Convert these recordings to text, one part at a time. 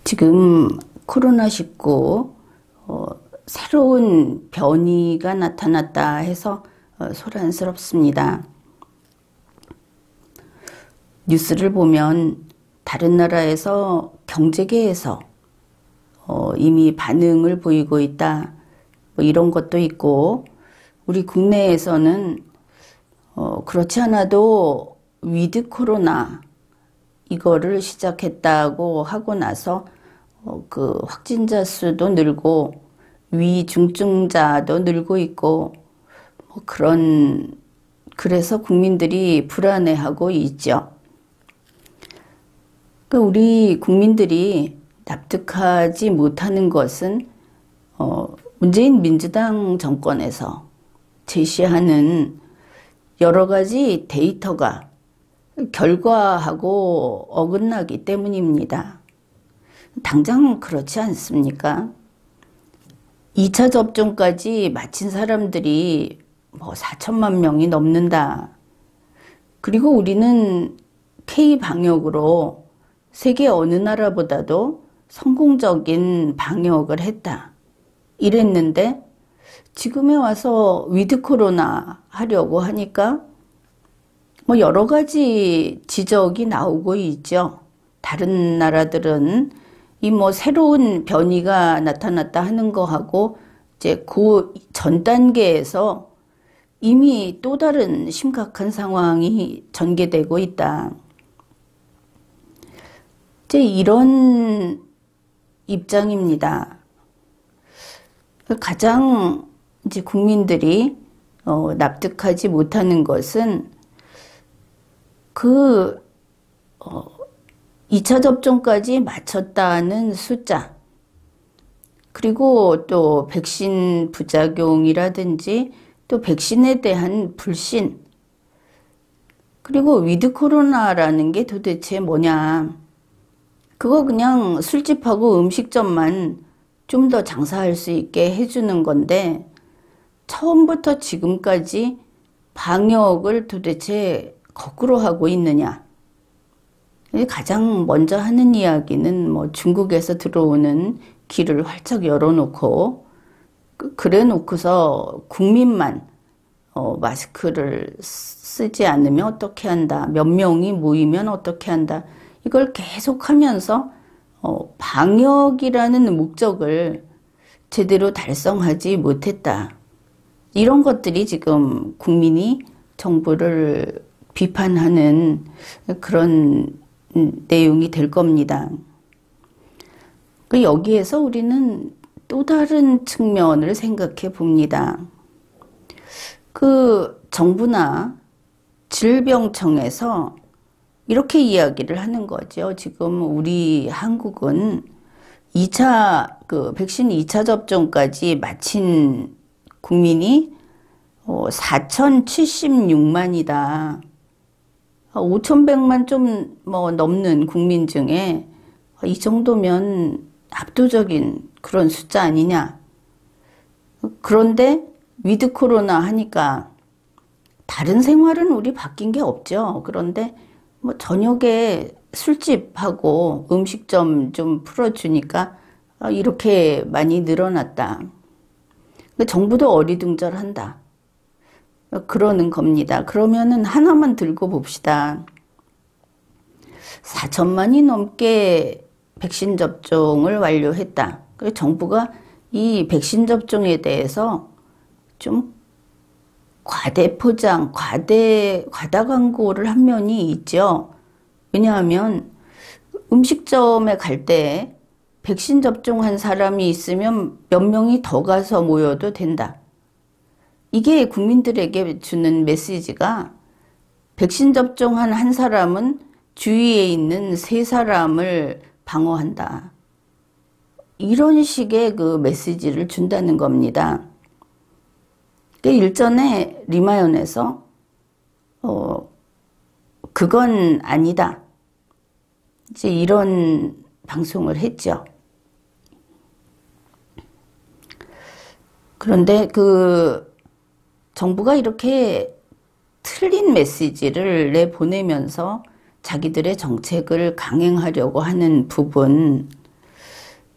지금 코로나19 새로운 변이가 나타났다 해서 소란스럽습니다. 뉴스를 보면 다른 나라에서 경제계에서 이미 반응을 보이고 있다, 뭐 이런 것도 있고, 우리 국내에서는 그렇지 않아도 위드 코로나 이거를 시작했다고 하고 나서 그 확진자 수도 늘고 위중증자도 늘고 있고, 뭐 그래서 국민들이 불안해하고 있죠. 그러니까 우리 국민들이 납득하지 못하는 것은 문재인 민주당 정권에서 제시하는 여러 가지 데이터가 결과하고 어긋나기 때문입니다. 당장 그렇지 않습니까? 2차 접종까지 마친 사람들이 뭐 4천만 명이 넘는다. 그리고 우리는 K-방역으로 세계 어느 나라보다도 성공적인 방역을 했다. 이랬는데 지금에 와서 위드 코로나 하려고 하니까 뭐 여러 가지 지적이 나오고 있죠. 다른 나라들은 이 뭐 새로운 변이가 나타났다 하는 거하고 이제 그 전 단계에서 이미 또 다른 심각한 상황이 전개되고 있다. 이제 이런 입장입니다. 가장 이제 국민들이 납득하지 못하는 것은 2차 접종까지 마쳤다는 숫자, 그리고 또 백신 부작용이라든지 또 백신에 대한 불신, 그리고 위드 코로나라는 게 도대체 뭐냐. 그거 그냥 술집하고 음식점만 좀 더 장사할 수 있게 해주는 건데 처음부터 지금까지 방역을 도대체 거꾸로 하고 있느냐. 가장 먼저 하는 이야기는 뭐 중국에서 들어오는 길을 활짝 열어놓고 그래 놓고서 국민만 마스크를 쓰지 않으면 어떻게 한다. 몇 명이 모이면 어떻게 한다. 이걸 계속하면서 방역이라는 목적을 제대로 달성하지 못했다. 이런 것들이 지금 국민이 정부를 비판하는 그런 내용이 될 겁니다. 여기에서 우리는 또 다른 측면을 생각해 봅니다. 정부나 질병청에서 이렇게 이야기를 하는 거죠. 지금 우리 한국은 백신 2차 접종까지 마친 국민이 4,076만이다. 5,100만 좀 뭐 넘는 국민 중에 이 정도면 압도적인 그런 숫자 아니냐. 그런데 위드 코로나 하니까 다른 생활은 우리 바뀐 게 없죠. 그런데 뭐 저녁에 술집하고 음식점 좀 풀어주니까 이렇게 많이 늘어났다. 정부도 어리둥절한다. 그러는 겁니다. 그러면은 하나만 들고 봅시다. 4천만이 넘게 백신 접종을 완료했다. 그래서 정부가 이 백신 접종에 대해서 좀 과대 포장, 과다 광고를 한 면이 있죠. 왜냐하면 음식점에 갈 때 백신 접종한 사람이 있으면 몇 명이 더 가서 모여도 된다. 이게 국민들에게 주는 메시지가 백신 접종한 한 사람은 주위에 있는 3사람을 방어한다. 이런 식의 그 메시지를 준다는 겁니다. 일전에 리마연에서 그건 아니다. 이제 이런 방송을 했죠. 그런데 정부가 이렇게 틀린 메시지를 내보내면서 자기들의 정책을 강행하려고 하는 부분,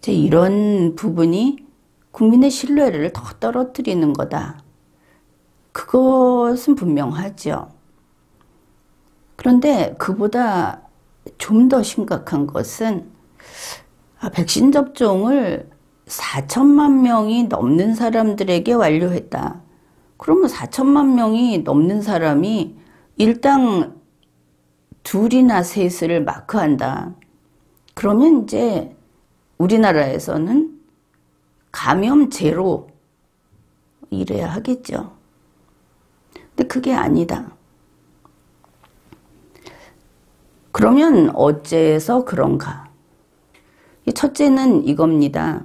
이제 이런 부분이 국민의 신뢰를 더 떨어뜨리는 거다. 그것은 분명하죠. 그런데 그보다 좀 더 심각한 것은 백신 접종을 4천만 명이 넘는 사람들에게 완료했다. 그러면 4천만 명이 넘는 사람이 일당 둘이나 셋을 마크한다. 그러면 이제 우리나라에서는 감염 제로 이래야 하겠죠. 근데 그게 아니다. 그러면 어째서 그런가? 첫째는 이겁니다.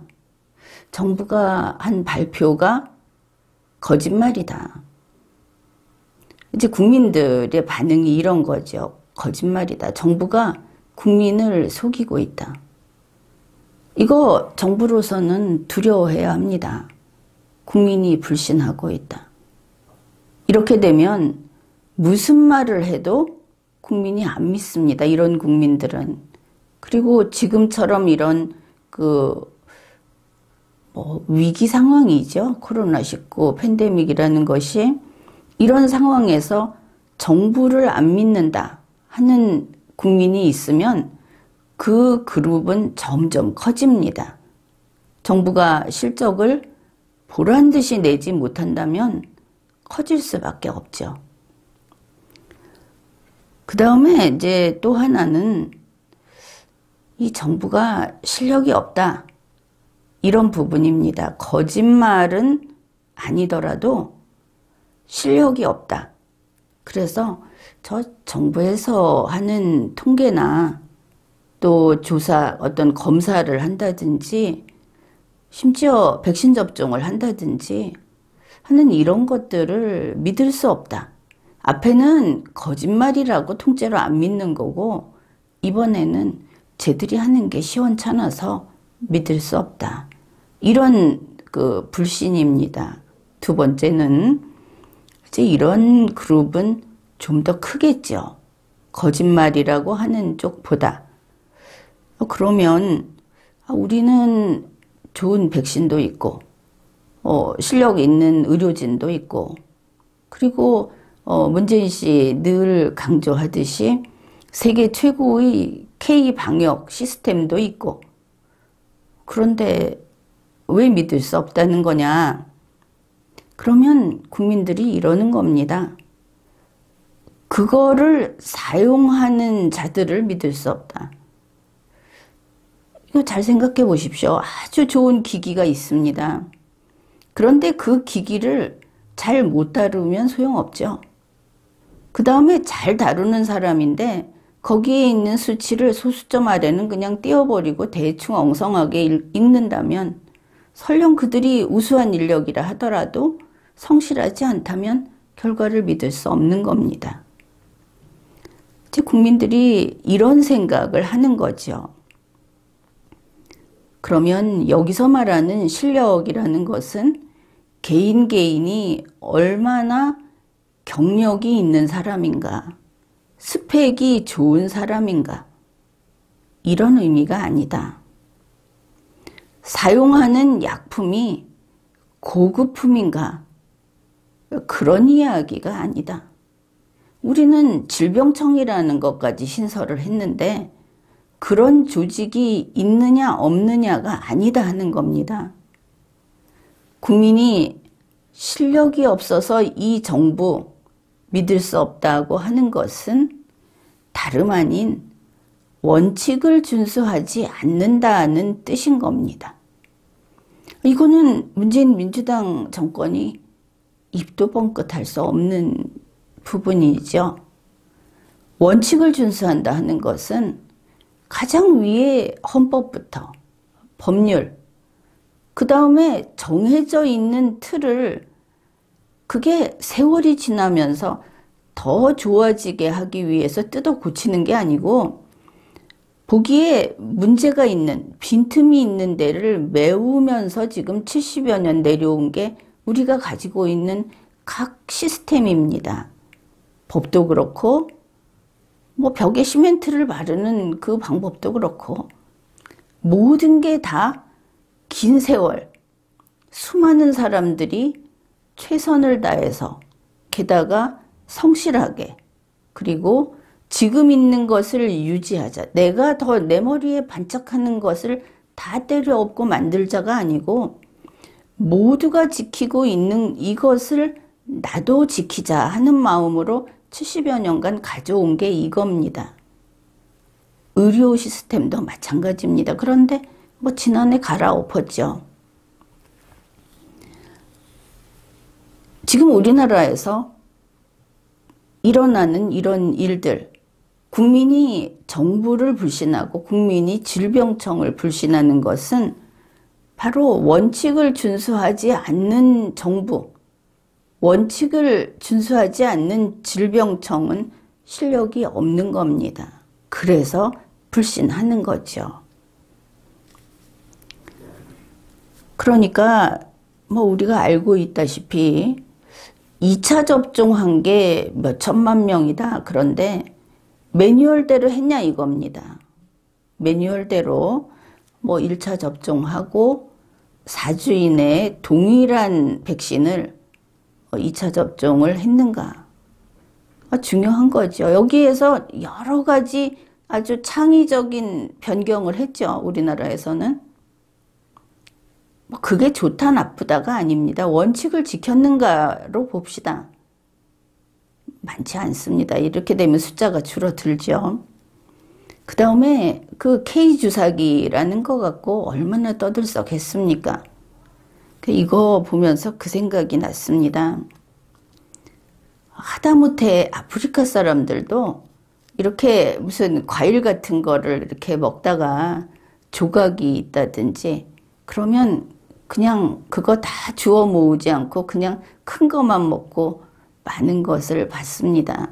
정부가 한 발표가 거짓말이다. 이제 국민들의 반응이 이런 거죠. 거짓말이다. 정부가 국민을 속이고 있다. 이거 정부로서는 두려워해야 합니다. 국민이 불신하고 있다. 이렇게 되면 무슨 말을 해도 국민이 안 믿습니다. 이런 국민들은. 그리고 지금처럼 이런 위기 상황이죠. 코로나19 팬데믹이라는 것이 이런 상황에서 정부를 안 믿는다 하는 국민이 있으면 그 그룹은 점점 커집니다. 정부가 실적을 보란 듯이 내지 못한다면 커질 수밖에 없죠. 그 다음에 이제 또 하나는 이 정부가 실력이 없다. 이런 부분입니다. 거짓말은 아니더라도 실력이 없다. 그래서 저 정부에서 하는 통계나 또 조사, 어떤 검사를 한다든지 심지어 백신 접종을 한다든지 하는 이런 것들을 믿을 수 없다. 앞에는 거짓말이라고 통째로 안 믿는 거고 이번에는 쟤들이 하는 게 시원찮아서 믿을 수 없다. 이런 불신입니다. 두 번째는 이제 이런 그룹은 좀 더 크겠죠. 거짓말이라고 하는 쪽보다. 그러면 우리는 좋은 백신도 있고 실력 있는 의료진도 있고 그리고 문재인 씨 늘 강조하듯이 세계 최고의 K-방역 시스템도 있고 그런데 왜 믿을 수 없다는 거냐? 그러면 국민들이 이러는 겁니다. 그거를 사용하는 자들을 믿을 수 없다. 이거 잘 생각해 보십시오. 아주 좋은 기기가 있습니다. 그런데 그 기기를 잘 못 다루면 소용없죠. 그 다음에 잘 다루는 사람인데 거기에 있는 수치를 소수점 아래는 그냥 띄워버리고 대충 엉성하게 읽는다면 설령 그들이 우수한 인력이라 하더라도 성실하지 않다면 결과를 믿을 수 없는 겁니다. 즉 국민들이 이런 생각을 하는 거죠. 그러면 여기서 말하는 실력이라는 것은 개인이 얼마나 경력이 있는 사람인가, 스펙이 좋은 사람인가 이런 의미가 아니다. 사용하는 약품이 고급품인가 그런 이야기가 아니다. 우리는 질병청이라는 것까지 신설을 했는데 그런 조직이 있느냐 없느냐가 아니다 하는 겁니다. 국민이 실력이 없어서 이 정부 믿을 수 없다고 하는 것은 다름 아닌 원칙을 준수하지 않는다는 뜻인 겁니다. 이거는 문재인 민주당 정권이 입도 뻥끗할 수 없는 부분이죠. 원칙을 준수한다 하는 것은 가장 위에 헌법부터 법률, 그 다음에 정해져 있는 틀을 그게 세월이 지나면서 더 좋아지게 하기 위해서 뜯어 고치는 게 아니고 보기에 문제가 있는 빈틈이 있는 데를 메우면서 지금 70여 년 내려온 게 우리가 가지고 있는 각 시스템입니다. 법도 그렇고 벽에 시멘트를 바르는 그 방법도 그렇고 모든 게 다 긴 세월 수많은 사람들이 최선을 다해서 게다가 성실하게 그리고 지금 있는 것을 유지하자. 내가 더 내 머리에 반짝하는 것을 다 때려 엎고 만들자가 아니고 모두가 지키고 있는 이것을 나도 지키자 하는 마음으로 70여 년간 가져온 게 이겁니다. 의료 시스템도 마찬가지입니다. 그런데 뭐 지난해 갈아엎었죠. 지금 우리나라에서 일어나는 이런 일들, 국민이 정부를 불신하고 국민이 질병청을 불신하는 것은 바로 원칙을 준수하지 않는 정부, 원칙을 준수하지 않는 질병청은 실력이 없는 겁니다. 그래서 불신하는 거죠. 그러니까 뭐 우리가 알고 있다시피 2차 접종한 게 몇 천만 명이다. 그런데 매뉴얼대로 했냐 이겁니다. 매뉴얼대로 뭐 1차 접종하고 4주 이내에 동일한 백신을 2차 접종을 했는가. 중요한 거죠. 여기에서 여러 가지 아주 창의적인 변경을 했죠. 우리나라에서는. 그게 좋다 나쁘다가 아닙니다. 원칙을 지켰는가로 봅시다. 많지 않습니다. 이렇게 되면 숫자가 줄어들죠. 그 다음에 그 K주사기라는 거 갖고 얼마나 떠들썩했습니까? 이거 보면서 그 생각이 났습니다. 하다못해 아프리카 사람들도 이렇게 무슨 과일 같은 거를 이렇게 먹다가 조각이 있다든지 그러면 그냥 그거 다 주워 모으지 않고 그냥 큰 것만 먹고 많은 것을 받습니다.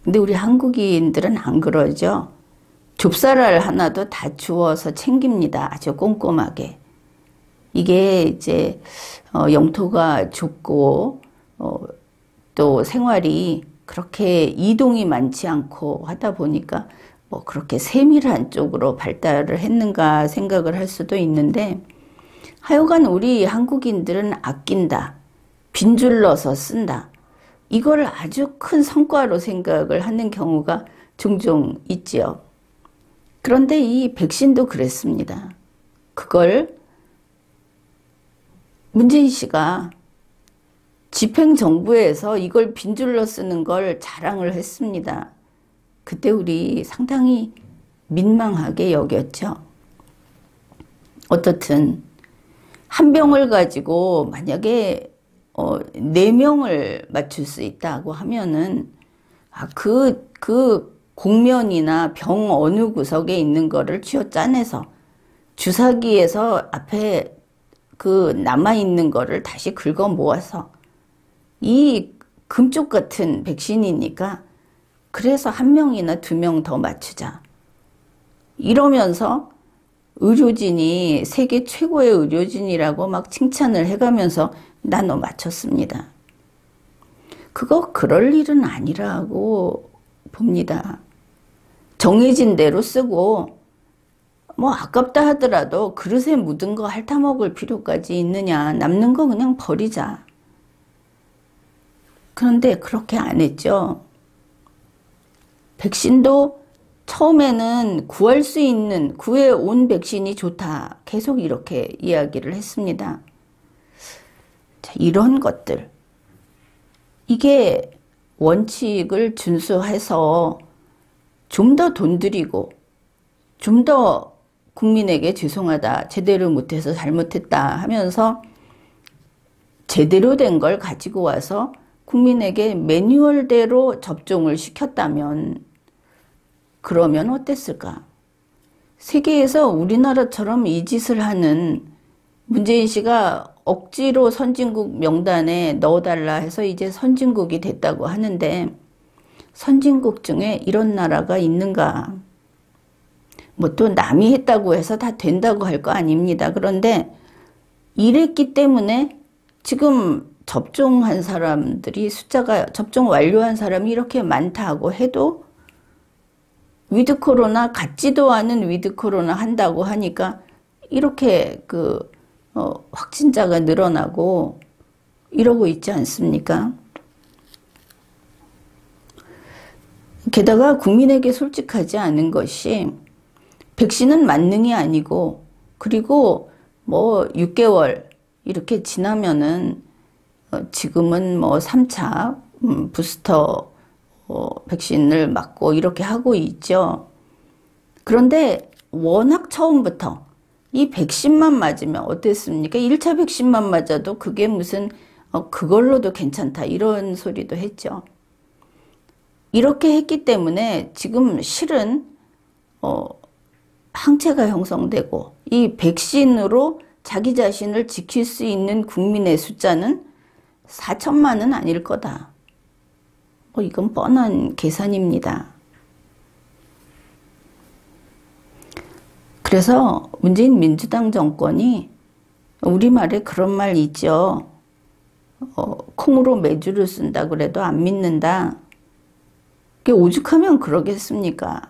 근데 우리 한국인들은 안 그러죠. 좁쌀알 하나도 다 주워서 챙깁니다. 아주 꼼꼼하게. 이게 이제 영토가 좁고 또 생활이 그렇게 이동이 많지 않고 하다 보니까 뭐 그렇게 세밀한 쪽으로 발달을 했는가 생각을 할 수도 있는데 하여간 우리 한국인들은 아낀다. 빈줄러서 쓴다. 이걸 아주 큰 성과로 생각을 하는 경우가 종종 있지요. 그런데 이 백신도 그랬습니다. 그걸 문재인 씨가 집행정부에서 이걸 빈줄러 쓰는 걸 자랑을 했습니다. 그때 우리 상당히 민망하게 여겼죠. 어떻든 한 병을 가지고 만약에 4명을 맞출 수 있다고 하면은 그 공면이나 병 어느 구석에 있는 거를 쥐어 짜내서 주사기에서 앞에 그 남아있는 거를 다시 긁어 모아서 이 금쪽 같은 백신이니까 그래서 1명이나 2명 더 맞추자. 이러면서 의료진이 세계 최고의 의료진이라고 막 칭찬을 해가면서 나눠 맞췄습니다. 그거 그럴 일은 아니라고 봅니다. 정해진 대로 쓰고 뭐 아깝다 하더라도 그릇에 묻은 거 핥아먹을 필요까지 있느냐. 남는 거 그냥 버리자. 그런데 그렇게 안 했죠. 백신도 처음에는 구해온 백신이 좋다. 계속 이렇게 이야기를 했습니다. 자, 이런 것들. 이게 원칙을 준수해서 좀 더 돈 들이고 좀 더 국민에게 죄송하다. 제대로 못해서 잘못했다 하면서 제대로 된 걸 가지고 와서 국민에게 매뉴얼대로 접종을 시켰다면 그러면 어땠을까? 세계에서 우리나라처럼 이 짓을 하는 문재인 씨가 억지로 선진국 명단에 넣어달라 해서 이제 선진국이 됐다고 하는데 선진국 중에 이런 나라가 있는가? 뭐 또 남이 했다고 해서 다 된다고 할 거 아닙니다. 그런데 이랬기 때문에 지금 접종한 사람들이 숫자가 접종 완료한 사람이 이렇게 많다고 해도 위드 코로나 같지도 않은 위드 코로나 한다고 하니까 이렇게 확진자가 늘어나고 이러고 있지 않습니까? 게다가 국민에게 솔직하지 않은 것이 백신은 만능이 아니고 그리고 뭐 6개월 이렇게 지나면은 지금은 뭐 3차 부스터 백신을 맞고 이렇게 하고 있죠. 그런데 워낙 처음부터 이 백신만 맞으면 어땠습니까? 1차 백신만 맞아도 그게 무슨 그걸로도 괜찮다 이런 소리도 했죠. 이렇게 했기 때문에 지금 실은 항체가 형성되고 이 백신으로 자기 자신을 지킬 수 있는 국민의 숫자는 4천만은 아닐 거다. 이건 뻔한 계산입니다. 그래서 문재인 민주당 정권이 우리말에 그런 말 있죠. 콩으로 메주를 쓴다 그래도 안 믿는다. 그게 오죽하면 그러겠습니까?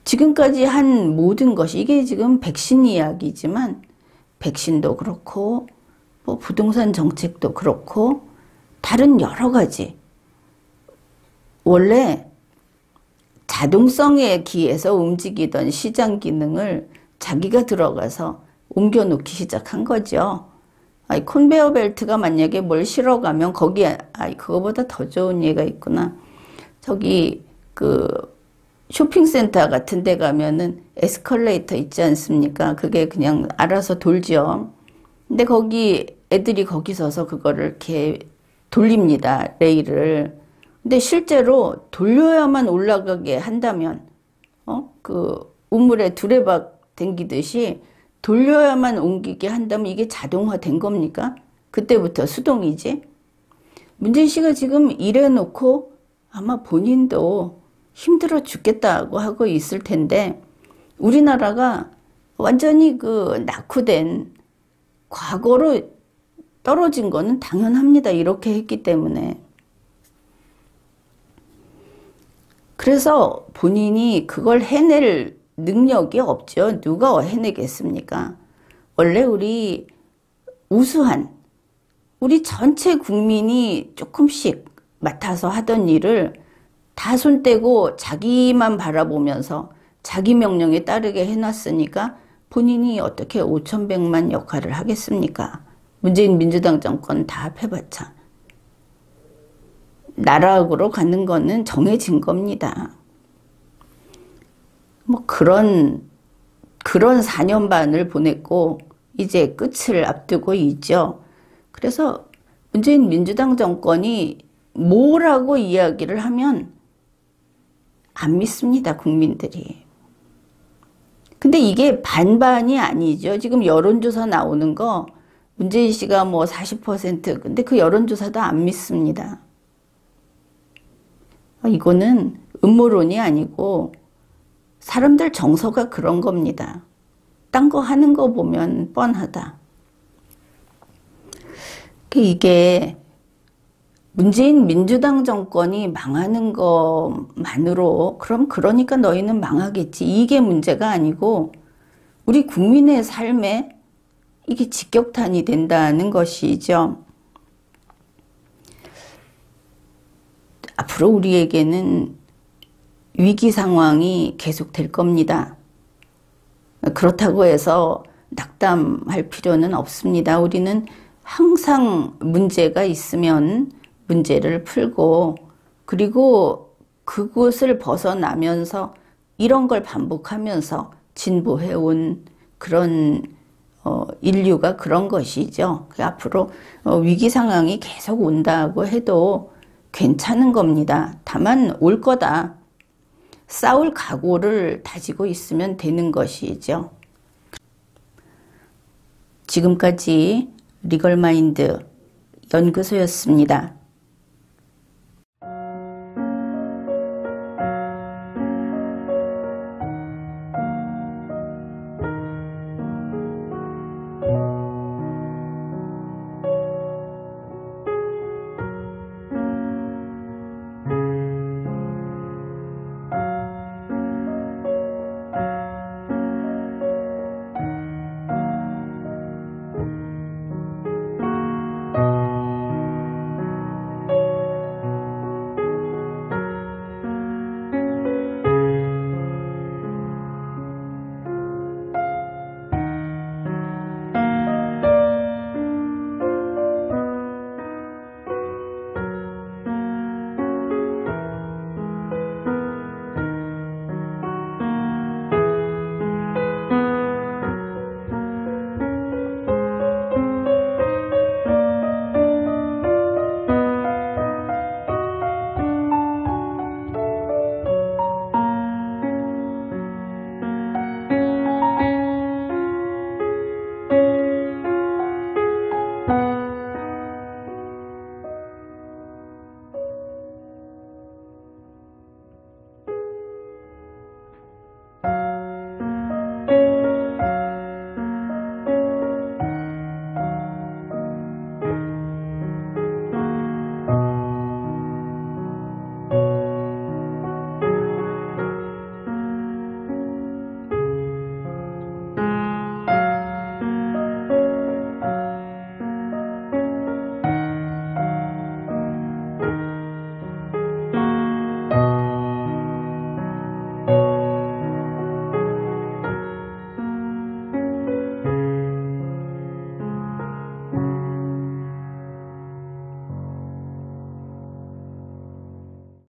지금까지 한 모든 것이 이게 지금 백신 이야기지만 백신도 그렇고 뭐 부동산 정책도 그렇고 다른 여러 가지 원래 자동성에 기해서 움직이던 시장 기능을 자기가 들어가서 옮겨놓기 시작한 거죠. 컨베어 벨트가 만약에 뭘 실어가면 거기에 그거보다 더 좋은 예가 있구나. 저기 쇼핑센터 같은 데 가면은 에스컬레이터 있지 않습니까? 그게 그냥 알아서 돌죠. 근데 거기 애들이 거기 서서 그거를 이렇게 돌립니다. 레일을. 근데 실제로 돌려야만 올라가게 한다면 우물에 두레박 댕기듯이 돌려야만 옮기게 한다면 이게 자동화된 겁니까? 그때부터 수동이지. 문재인 씨가 지금 이래놓고 아마 본인도 힘들어 죽겠다고 하고 있을 텐데 우리나라가 완전히 낙후된 과거로 떨어진 거는 당연합니다. 이렇게 했기 때문에. 그래서 본인이 그걸 해낼 능력이 없죠. 누가 해내겠습니까? 원래 우리 우수한 우리 전체 국민이 조금씩 맡아서 하던 일을 다 손 떼고 자기만 바라보면서 자기 명령에 따르게 해놨으니까 본인이 어떻게 5,100만 역할을 하겠습니까? 문재인 민주당 정권 다 합해봤자. 나락으로 가는 거는 정해진 겁니다. 뭐 그런 4년 반을 보냈고 이제 끝을 앞두고 있죠. 그래서 문재인 민주당 정권이 뭐라고 이야기를 하면 안 믿습니다, 국민들이. 근데 이게 반반이 아니죠. 지금 여론조사 나오는 거 문재인 씨가 뭐 40% 근데 그 여론조사도 안 믿습니다. 이거는 음모론이 아니고 사람들 정서가 그런 겁니다. 딴 거 하는 거 보면 뻔하다. 이게 문재인 민주당 정권이 망하는 것만으로 그러니까 너희는 망하겠지. 이게 문제가 아니고 우리 국민의 삶에 이게 직격탄이 된다는 것이죠. 앞으로 우리에게는 위기 상황이 계속될 겁니다. 그렇다고 해서 낙담할 필요는 없습니다. 우리는 항상 문제가 있으면 문제를 풀고 그리고 그곳을 벗어나면서 이런 걸 반복하면서 진보해온 그런 인류가 그런 것이죠. 앞으로 위기 상황이 계속 온다고 해도 괜찮은 겁니다. 다만 올 거다. 싸울 각오를 다지고 있으면 되는 것이죠. 지금까지 리걸마인드 연구소였습니다.